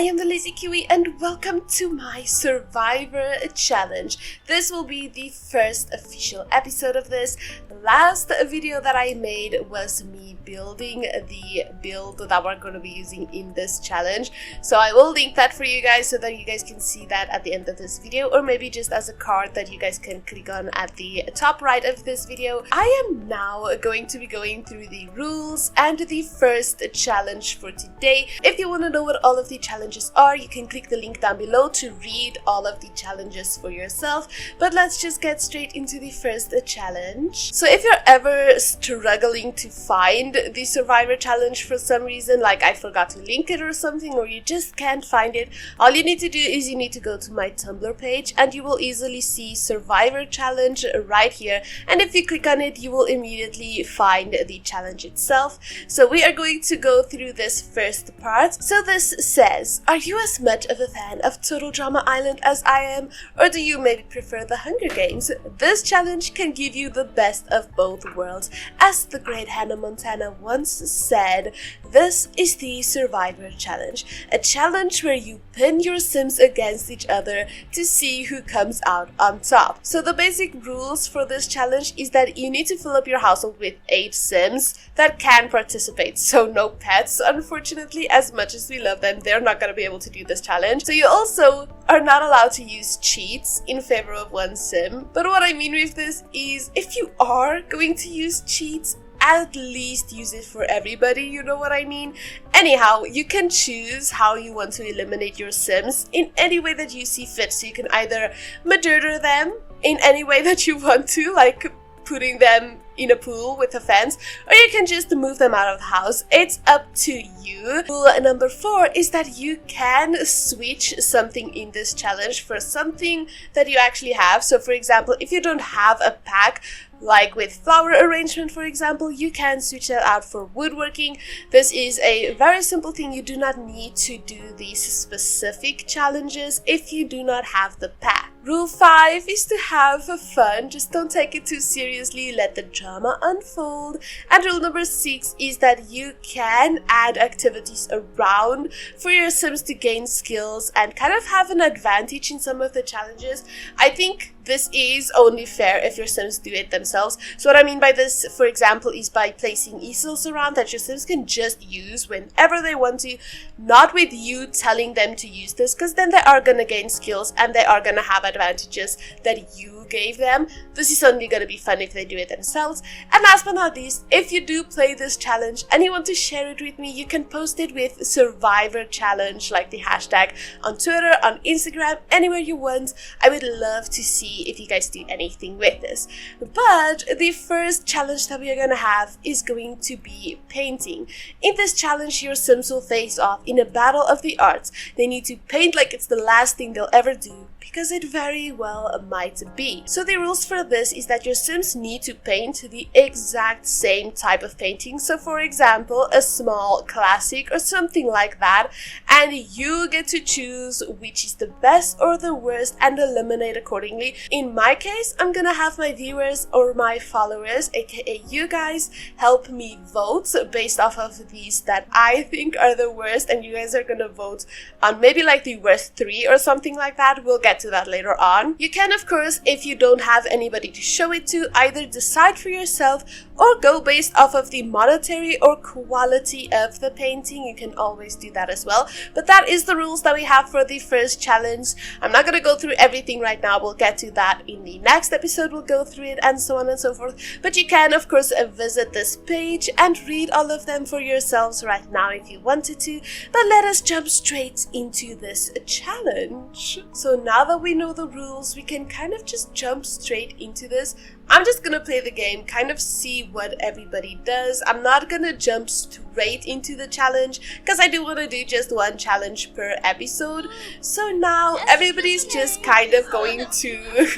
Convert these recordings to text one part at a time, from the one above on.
I am the Lazy Kiwi and welcome to my Survivor Challenge. This will be the first official episode of this. The last video that I made was me building the build that we're going to be using in this challenge. So I will link that for you guys so that you guys can see that at the end of this video, or maybe just as a card that you guys can click on at the top right of this video. I am now going to be going through the rules and the first challenge for today. If you want to know what all of the challenges are, you can click the link down below to read all of the challenges for yourself. But let's just get straight into the first challenge. So if you're ever struggling to find the Survivor challenge for some reason, like I forgot to link it or something, or you just can't find it, all you need to do is you need to go to my Tumblr page and you will easily see Survivor challenge right here. And if you click on it, you will immediately find the challenge itself. So we are going to go through this first part. So this says, are you as much of a fan of Total Drama Island as I am, or do you maybe prefer the Hunger Games? This challenge can give you the best of both worlds. As the great Hannah Montana once said, this is the Survivor Challenge, a challenge where you pin your Sims against each other to see who comes out on top. So the basic rules for this challenge is that you need to fill up your household with 8 Sims that can participate. So no pets, unfortunately. As much as we love them, they're not going to be able to do this challenge. So you also are not allowed to use cheats in favor of one Sim. But what I mean with this is, if you are going to use cheats, at least use it for everybody, you know what I mean? Anyhow, you can choose how you want to eliminate your Sims in any way that you see fit. So you can either murder them in any way that you want to, like putting them in a pool with a fence, or you can just move them out of the house. It's up to you. Rule number 4 is that you can switch something in this challenge for something that you actually have. So for example, if you don't have a pack, like with flower arrangement, for example, you can switch that out for woodworking. This is a very simple thing. You do not need to do these specific challenges if you do not have the pack. Rule 5 is to have fun. Just don't take it too seriously. Let the drama unfold. And rule number 6 is that you can add activities around for your Sims to gain skills and kind of have an advantage in some of the challenges. I think this is only fair if your Sims do it themselves. So what I mean by this, for example, is by placing easels around that your Sims can just use whenever they want to, not with you telling them to use this, because then they are going to gain skills and they are going to have advantages that you gave them. This is only going to be fun if they do it themselves. And last but not least, if you do play this challenge and you want to share it with me, you can post it with Survivor Challenge, like the hashtag, on Twitter, on Instagram, anywhere you want. I would love to see if you guys do anything with this. But the first challenge that we are going to have is going to be painting. In this challenge, your Sims will face off in a battle of the arts. They need to paint like it's the last thing they'll ever do, because it very well might be. So the rules for this is that your Sims need to paint the exact same type of painting. So for example, a small classic or something like that, and you get to choose which is the best or the worst and eliminate accordingly. In my case, I'm gonna have my viewers or my followers, aka you guys, help me vote based off of these that I think are the worst, and you guys are gonna vote on maybe like the worst 3 or something like that. We'll get to that later on. You can, of course, if you don't have anybody to show it to, either decide for yourself or go based off of the monetary or quality of the painting. You can always do that as well. But that is the rules that we have for the first challenge. I'm not going to go through everything right now. We'll get to that in the next episode. We'll go through it and so on and so forth. But you can, of course, visit this page and read all of them for yourselves right now if you wanted to. But let us jump straight into this challenge. So now that we know the rules, we can kind of just jump straight into this. I'm just gonna play the game, kind of see what everybody does. I'm not gonna jump straight into the challenge because I do want to do just one challenge per episode. So now everybody's just kind of going to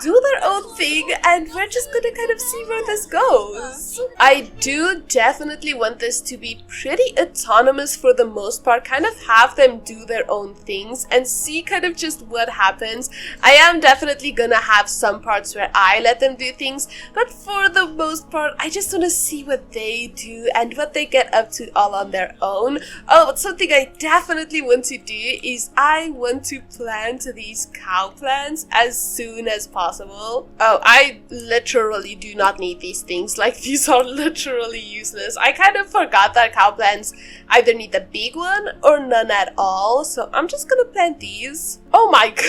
do their own thing and we're just gonna kind of see where this goes. I do definitely want this to be pretty autonomous for the most part, kind of have them do their own things and see kind of just what happens. I am definitely gonna have some parts where I let them do things, but for the most part, I just want to see what they do and what they get up to all on their own. Oh, but something I definitely want to do is I want to plant these cow plants as soon as possible. Oh, I literally do not need these things. Like, these are literally useless. I kind of forgot that cow plants either need a big one or none at all, so I'm just gonna plant these. Oh my god.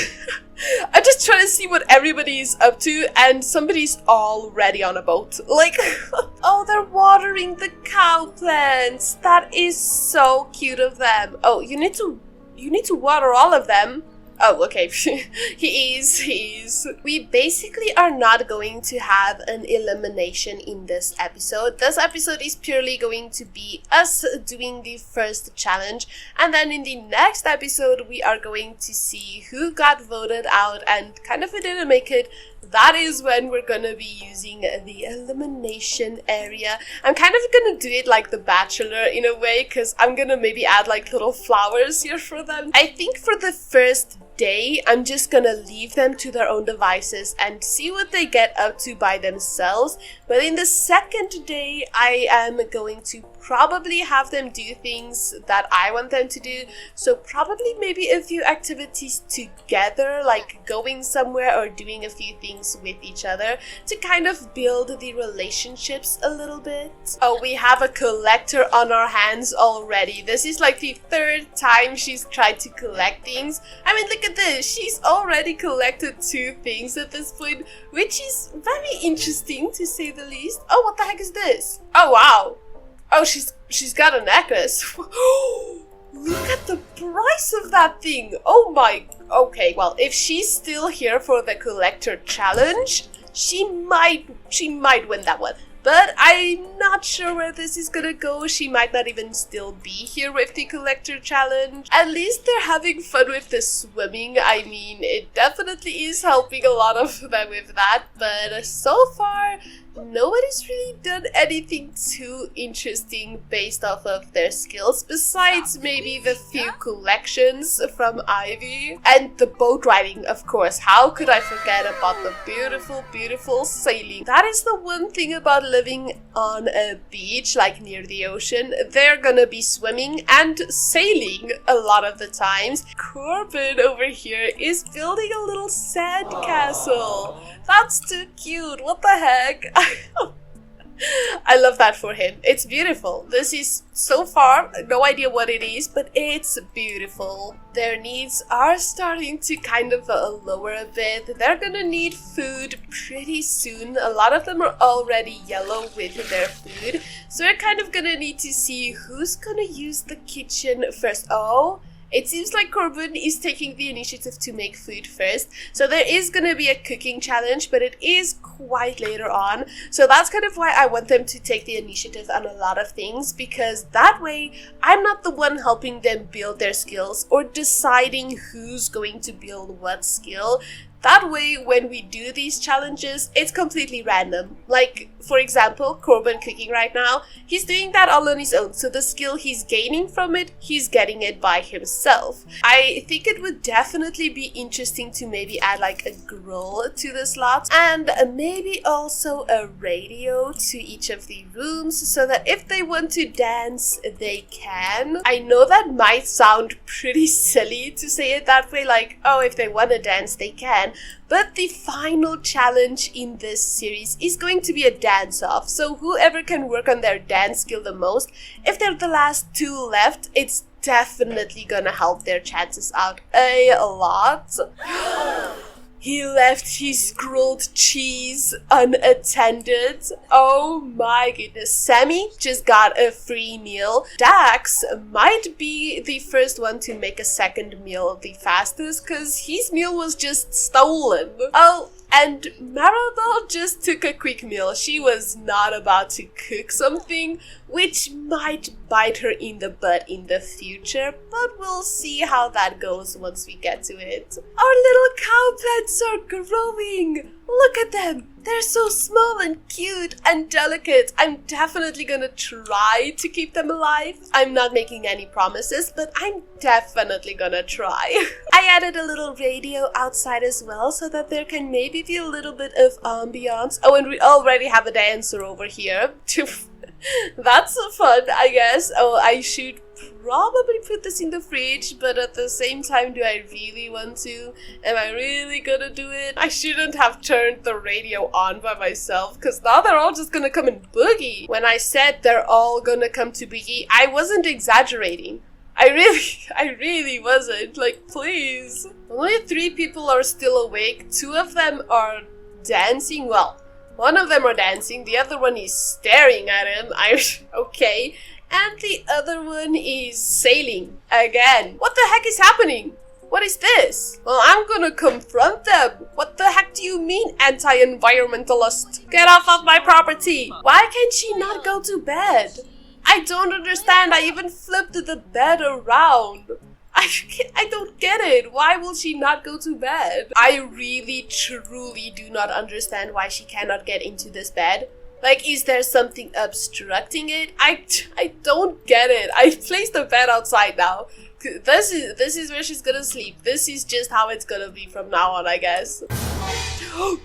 I'm just trying to see what everybody is up to, and somebody's already on a boat. Like, oh, they're watering the cow plants. That is so cute of them. Oh, you need to water all of them. Oh, okay. He is. We basically are not going to have an elimination in this episode. This episode is purely going to be us doing the first challenge, and then in the next episode we are going to see who got voted out and kind of who didn't make it. That is when we're gonna be using the elimination area. I'm kind of gonna do it like The Bachelor in a way, because I'm gonna maybe add like little flowers here for them. I think for the first day, I'm just gonna leave them to their own devices and see what they get up to by themselves. But in the second day, I am going to probably have them do things that I want them to do. So probably maybe a few activities together, like going somewhere or doing a few things with each other to kind of build the relationships a little bit. Oh, we have a collector on our hands already. This is like the third time she's tried to collect things. I mean, look at this. She's already collected 2 things at this point, which is very interesting to say the least. Oh, what the heck is this? Oh, wow. Oh, she's got a necklace. Look at the price of that thing. Oh my. Okay, well, if she's still here for the collector challenge, she might win that one. But I'm not sure where this is gonna go. She might not even still be here with the collector challenge. At least they're having fun with the swimming. I mean, it definitely is helping a lot of them with that. But so far, nobody's really done anything too interesting based off of their skills, besides maybe the few collections from Ivy. And the boat riding, of course. How could I forget about the beautiful, beautiful sailing? That is the one thing about living on a beach, like near the ocean. They're gonna be swimming and sailing a lot of the times. Corbin over here is building a little sand castle. That's too cute. What the heck? I love that for him. It's beautiful. This is, so far, no idea what it is, but it's beautiful. Their needs are starting to kind of lower a bit. They're gonna need food pretty soon. A lot of them are already yellow with their food. So we're kind of gonna need to see who's gonna use the kitchen first. Oh, it seems like Corbin is taking the initiative to make food first. So there is going to be a cooking challenge, but it is quite later on. So that's kind of why I want them to take the initiative on a lot of things, because that way I'm not the one helping them build their skills or deciding who's going to build what skill. That way, when we do these challenges, it's completely random. Like, for example, Corbin cooking right now, he's doing that all on his own. So the skill he's gaining from it, he's getting it by himself. I think it would definitely be interesting to maybe add like a grill to the slots, and maybe also a radio to each of the rooms so that if they want to dance, they can. I know that might sound pretty silly to say it that way, like, oh, if they want to dance, they can. But the final challenge in this series is going to be a dance-off. So whoever can work on their dance skill the most, if they're the last 2 left, it's definitely gonna help their chances out a lot. He left his grilled cheese unattended. Oh my goodness. Sammy just got a free meal. Dax might be the first one to make a second meal the fastest, because his meal was just stolen. Oh, and Maribel just took a quick meal. She was not about to cook something. which might bite her in the butt in the future, but we'll see how that goes once we get to it. Our little cow plants are growing! Look at them! They're so small and cute and delicate. I'm definitely gonna try to keep them alive. I'm not making any promises, but I'm definitely gonna try. I added a little radio outside as well so that there can maybe be a little bit of ambiance. Oh, and we already have a dancer over here. That's fun, I guess. Oh, I should probably put this in the fridge, but at the same time, do I really want to? Am I really gonna do it? I shouldn't have turned the radio on by myself, because now they're all just gonna come and boogie. When I said they're all gonna come to boogie, I wasn't exaggerating. I really wasn't. Like, please. Only 3 people are still awake. 2 of them are dancing. Well, one of them are dancing, the other one is staring at him. Okay. And the other one is sailing again. What the heck is happening? What is this? Well, I'm gonna confront them. What the heck do you mean, anti-environmentalist? Get off of my property. Why can't she not go to bed? I don't understand. I even flipped the bed around. I don't get it. Why will she not go to bed? I really, truly do not understand why she cannot get into this bed. Like, is there something obstructing it? I don't get it. I placed the bed outside now. This is where she's gonna sleep. This is just how it's gonna be from now on, I guess.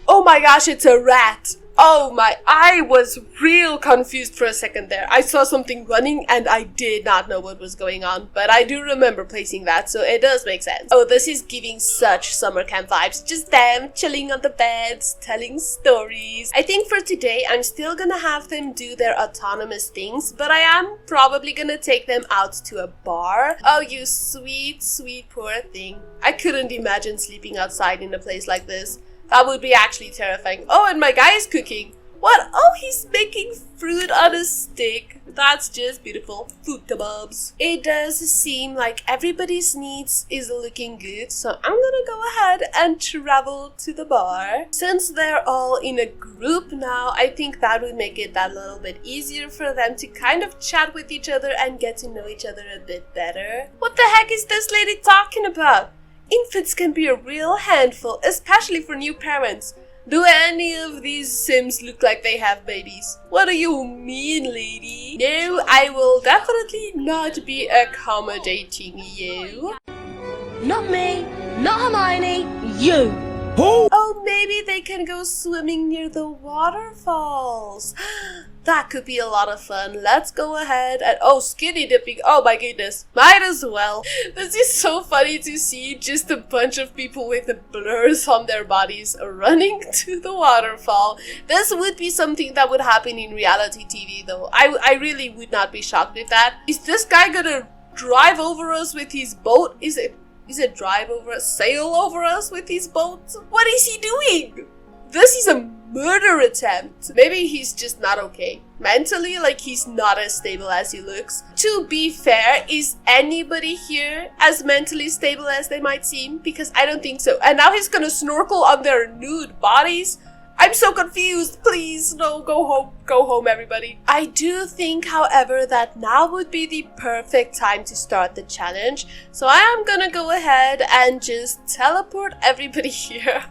Oh my gosh, it's a rat. Oh my, I was real confused for a second there. I saw something running and I did not know what was going on, but I do remember placing that, so it does make sense. Oh, this is giving such summer camp vibes. Just them chilling on the beds, telling stories. I think for today, I'm still gonna have them do their autonomous things, but I am probably gonna take them out to a bar. Oh, you sweet, sweet poor thing. I couldn't imagine sleeping outside in a place like this. That would be actually terrifying. Oh, and my guy is cooking. What? Oh, he's making fruit on a stick. That's just beautiful. Food kebabs. It does seem like everybody's needs is looking good, so I'm gonna go ahead and travel to the bar. Since they're all in a group now, I think that would make it that little bit easier for them to kind of chat with each other and get to know each other a bit better. What the heck is this lady talking about? Infants can be a real handful, especially for new parents. Do any of these Sims look like they have babies? What do you mean, lady? No, I will definitely not be accommodating you. Not me, not Hermione, you. Oh, maybe they can go swimming near the waterfalls. That could be a lot of fun. Let's go ahead and... Oh, skinny dipping. Oh my goodness. Might as well. This is so funny to see just a bunch of people with blurs on their bodies running to the waterfall. This would be something that would happen in reality TV though. I really would not be shocked with that. Is this guy gonna drive over us with his boat? Is it drive over us? Sail over us with his boat? What is he doing? This is a murder attempt. Maybe he's just not okay. Mentally, like, he's not as stable as he looks. To be fair, is anybody here as mentally stable as they might seem? Because I don't think so. And now he's gonna snorkel on their nude bodies? I'm so confused. Please, no, go home. Go home, everybody. I do think, however, that now would be the perfect time to start the challenge. So I am gonna go ahead and just teleport everybody here.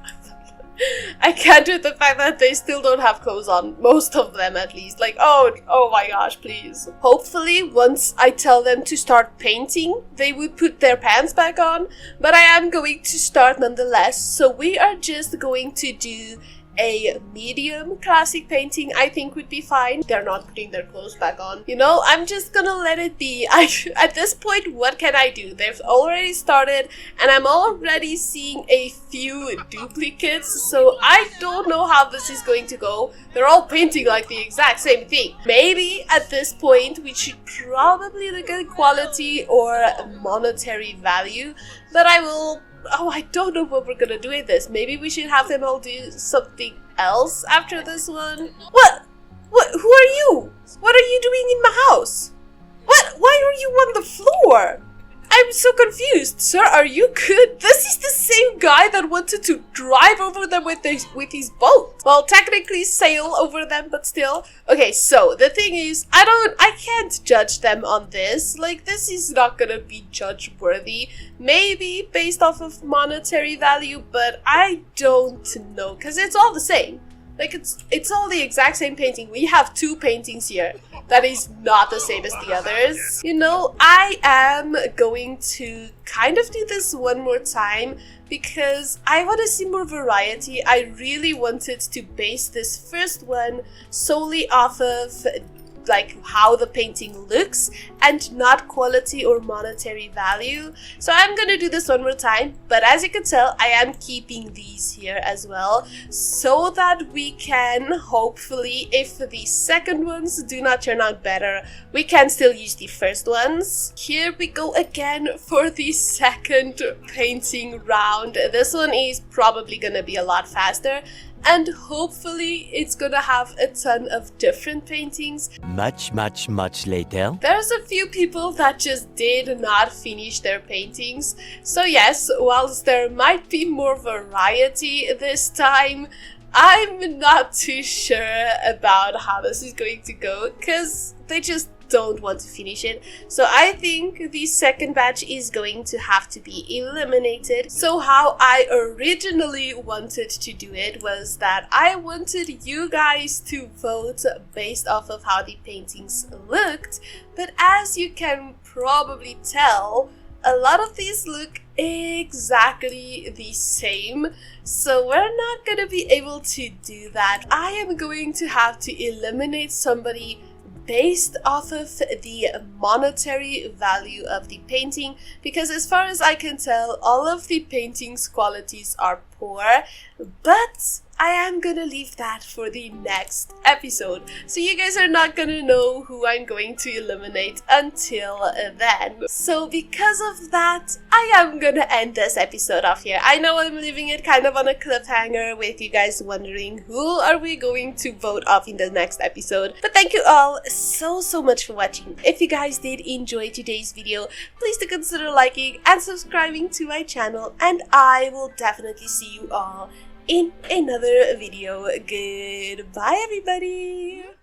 I can't with the fact that they still don't have clothes on. Most of them, at least. Like, oh my gosh, please. Hopefully, once I tell them to start painting, they would put their pants back on. But I am going to start nonetheless. So we are just going to do a medium classic painting. I think would be fine. They're not putting their clothes back on. You know, I'm just gonna let it be. At this point, what can I do? They've already started and I'm already seeing a few duplicates, so I don't know how this is going to go. They're all painting like the exact same thing. Maybe at this point we should probably look at quality or monetary value, but I don't know what we're gonna do with this. Maybe we should have them all do something else after this one. What? Who are you? What are you doing in my house? What? Why are you on the floor? I'm so confused. Sir, are you good? This is the same guy that wanted to drive over them with his boat. Well, technically sail over them, but still. Okay, so the thing is, I can't judge them on this. Like, this is not gonna be judge worthy. Maybe based off of monetary value, but I don't know, because it's all the same. Like, it's all the exact same painting. We have 2 paintings here that is not the same as the others. You know, I am going to kind of do this one more time because I want to see more variety. I really wanted to base this first one solely off of like how the painting looks and not quality or monetary value. So I'm gonna do this one more time, but as you can tell, I am keeping these here as well so that we can hopefully, if the second ones do not turn out better, we can still use the first ones. Here we go again for the second painting round. This one is probably gonna be a lot faster, and hopefully it's gonna have a ton of different paintings. Much later. There's a few people that just did not finish their paintings. So yes, whilst there might be more variety this time, I'm not too sure about how this is going to go because they just don't want to finish it. So I think the second batch is going to have to be eliminated. So how I originally wanted to do it was that I wanted you guys to vote based off of how the paintings looked, but as you can probably tell, a lot of these look exactly the same, so we're not gonna be able to do that. I am going to have to eliminate somebody based off of the monetary value of the painting, because as far as I can tell, all of the painting's qualities are poor, but I am gonna leave that for the next episode. So you guys are not gonna know who I'm going to eliminate until then. So because of that, I am gonna end this episode off here. I know I'm leaving it kind of on a cliffhanger with you guys wondering who are we going to vote off in the next episode. But thank you all so much for watching. If you guys did enjoy today's video, please do consider liking and subscribing to my channel, and I will definitely see you all in another video. Goodbye, everybody!